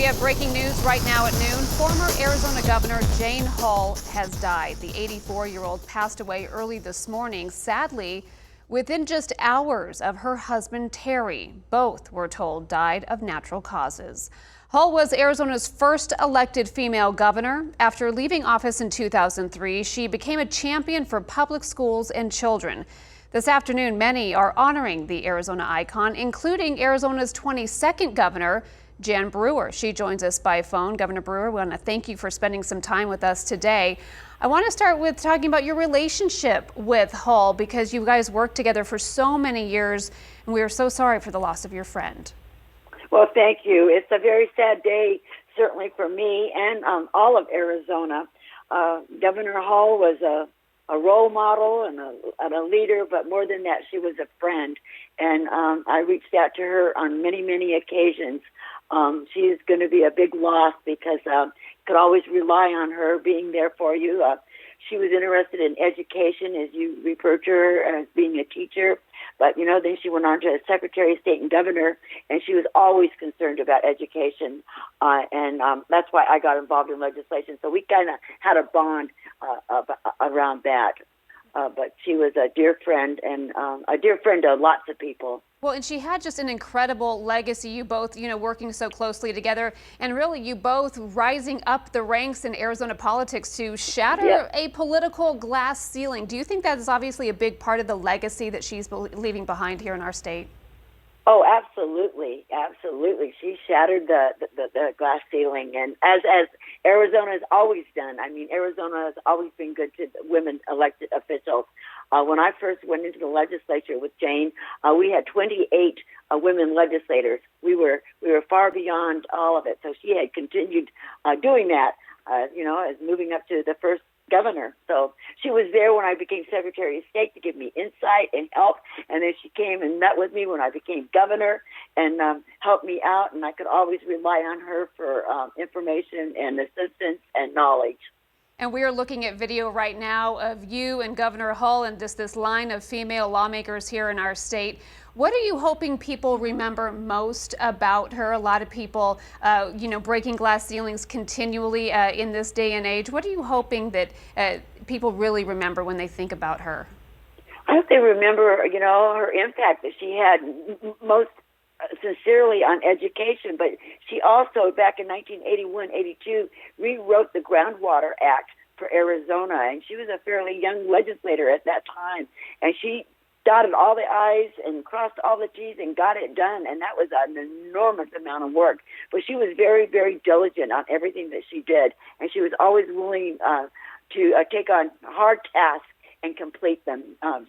We have breaking news right now at noon. Former Arizona Governor Jane Hull has died. The 84-year-old passed away early this morning, sadly, within just hours of her husband, Terry. Both, we're told, died of natural causes. Hull was Arizona's first elected female governor. After leaving office in 2003, she became a champion for public schools and children. This afternoon, many are honoring the Arizona icon, including Arizona's 22nd governor, Jane Brewer. She joins us by phone. Governor Brewer, we want to thank you for spending some time with us today. I want to start with talking about your relationship with Hull, because you guys worked together for so many years, and we are so sorry for the loss of your friend. Well, thank you. It's a very sad day, certainly for me and all of Arizona. Governor Hull was a role model and a leader, but more than that, she was a friend. And I reached out to her on many, many occasions. She is going to be a big loss because could always rely on her being there for you. She was interested in education, as you referred to her as being a teacher. But, then she went on to Secretary of State and Governor, and she was always concerned about education. And that's why I got involved in legislation. So we kind of had a bond around that. But she was a dear friend, and a dear friend to lots of people. Well, and she had just an incredible legacy. You both, working so closely together, and really you both rising up the ranks in Arizona politics to shatter a political glass ceiling. Do you think that is obviously a big part of the legacy that she's leaving behind here in our state? Oh, absolutely, absolutely. She shattered the glass ceiling, and as Arizona has always done. I mean, Arizona has always been good to women elected officials. When I first went into the legislature with Jane, we had 28 women legislators. We were far beyond all of it. So she had continued doing that, as moving up to the first governor. So she was there when I became Secretary of State to give me insight and help, and then she came and met with me when I became governor and helped me out, and I could always rely on her for information and assistance and knowledge. And we are looking at video right now of you and Governor Hull and just this line of female lawmakers here in our state. What are you hoping people remember most about her? A lot of people, breaking glass ceilings continually in this day and age. What are you hoping that people really remember when they think about her? I hope they remember, her impact that she had most sincerely on education, but she also, back in 1981-82, rewrote the Groundwater Act for Arizona, and she was a fairly young legislator at that time, and she dotted all the I's and crossed all the T's and got it done, and that was an enormous amount of work. But she was very, very diligent on everything that she did, and she was always willing to take on hard tasks and complete them.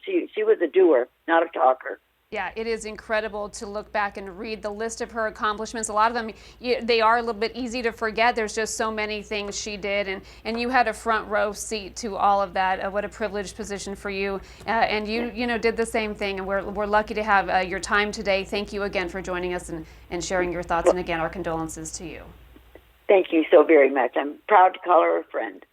She was a doer, not a talker. Yeah, it is incredible to look back and read the list of her accomplishments. A lot of them, they are a little bit easy to forget. There's just so many things she did, and you had a front row seat to all of that. What a privileged position for you. And you did the same thing, and we're lucky to have your time today. Thank you again for joining us and sharing your thoughts, and again, our condolences to you. Thank you so very much. I'm proud to call her a friend.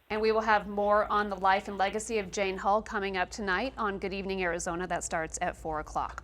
And we will have more on the life and legacy of Jane Hull coming up tonight on Good Evening Arizona. That starts at 4 o'clock.